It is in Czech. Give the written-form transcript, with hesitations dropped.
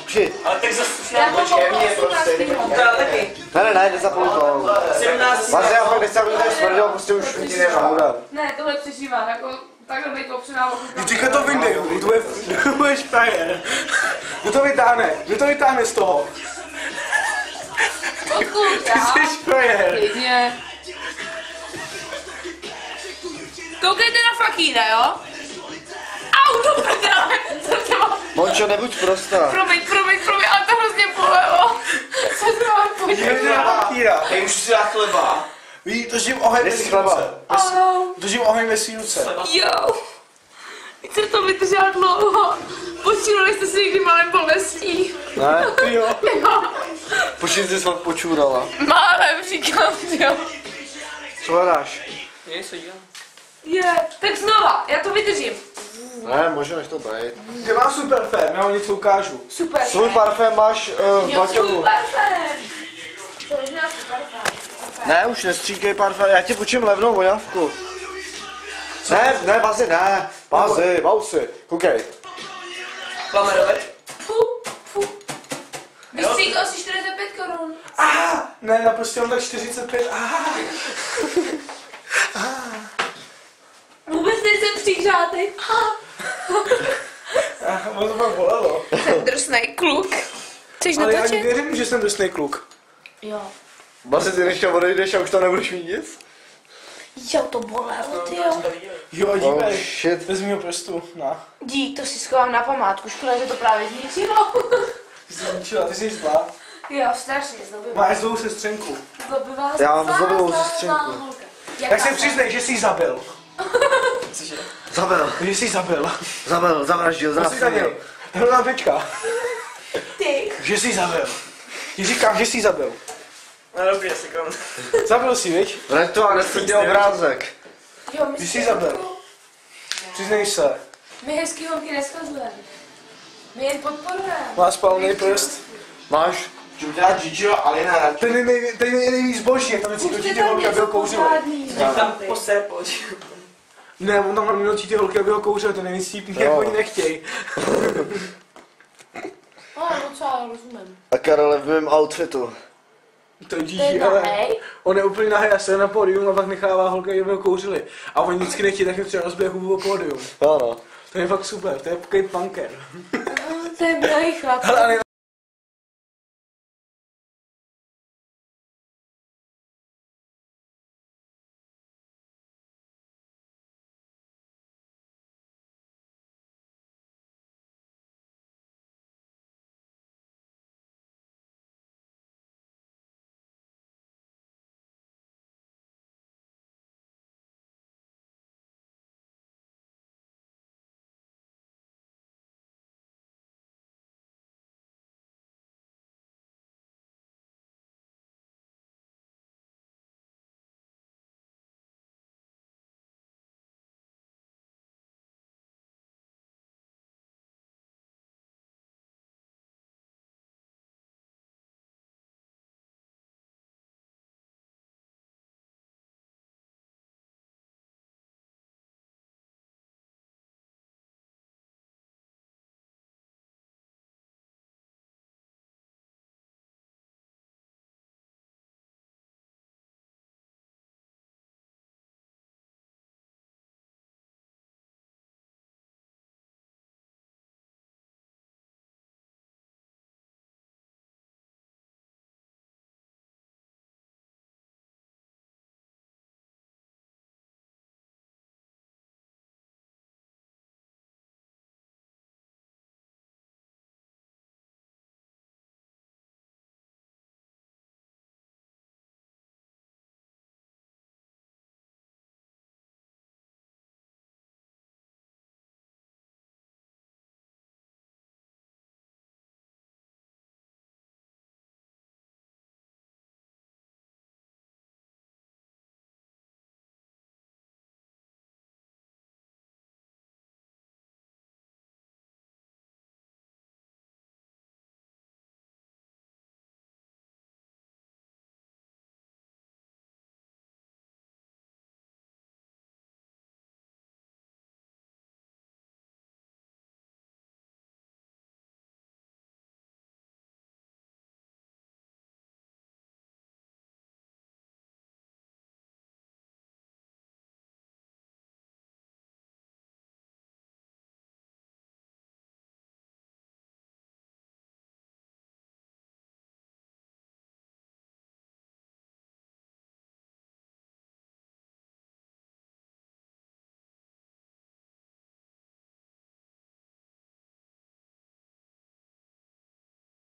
Přijď. Ale tak zase Já to taky. Ne, nezapomněj to. 17. Máš já fakt nechci, aby to smrdilo, prostě už ti nemá. Ne, tohle přežívám, jako takhle bych opřená o kuka. Teďka to vyndej, to budeš frajer. Kdo to vytáhne z toho? Odkud Ty jsi frajer. Klidně. Koukejte na Fakíra, jo? Au, to prdele, co tě mám? Mončo, nebuď prostá. Promiň, ale to hrozně bolelo. Co to mám podívat? Hej, už si dá chleba. Ví, držím oheň ve svý ruce. Držím oheň ve svý ruce. Jo. Víte, to vydržela dlouho. Počínali jste si někdy malém bolestí. Ne? Jo. Jo. Počít jsi fakt počůrala. Málem říkám, jo. Co hledáš? Něco dělám. Je, tak znova, já to vydržím. Ne, můžu než to být. Kde mám Superfér, já vám něco ukážu. Super. Svůj parfém máš v Jo, baťovu. superfén. To je náš superfén. Ne, už nestříkej parfém, já ti půjčím levnou voňavku. Ne, bazi, ne. Bausy, koukej. Plamerové. Vystříkal si 45 korun. Ne, naprosto mám tak 45. Vůbec nejsem příhřátej. Ono to pak bolelo. Jsem drsnej kluk. Chceš Ale já natočit? nikdy nevím, že jsem drsnej kluk. Jo. Bazi, ty než odejdeš a už to nebudeš mít nic? Jo, to bolelo, tyjo. Jo, Oh dívej. shit. Vezmi ho prstu, na. Dík, to si schovám na památku. Škoda, že to právě zničilo. Ty jsi zničila, ty jsi zlá. Jo, strašně zlobivá. Máš zlou sestřenku. Zlobivá. Já mám zlobivou zlá sestřenku. holka. Tak se přiznej, že jsi jí zabil. Cože? Zabil, Že jsi jí zabil. zavraždil, Co jsi zabil? Hledám teďka. Ty. Že jsi jí zabil. Ti říkám, že jsi jí zabil. No dobrý, asi kam. Zabil jsi, viď? Vrať to a nesmí obrázek. Jo, my Ty jsi jí zabil. Přiznej se. My hezký holky neskazujeme. My jen podporujeme. Má spalný prst. Máš? Čuťá Gigio, Alina Radče. Ten je nejvíc boží, jak tam vždycky točí ty holky, aby ho kouřili. Tam poser, pojď. Ne, on tam hlavně točí ty holky, aby ho kouřili, to nejvíc vtipný, jak Jo. oni nechtějí. No, docela rozumím. A Karole v mém outfitu. To je To je Gigi, ale nahej. on je úplně nahej a se na pódium a pak nechává holky, aby ho kouřili. A oni vždycky nechtějí, tak třeba rozbije hubu o pódium. Ano. To je fakt super, to je takový punker. To je milý chlap. Hele, ale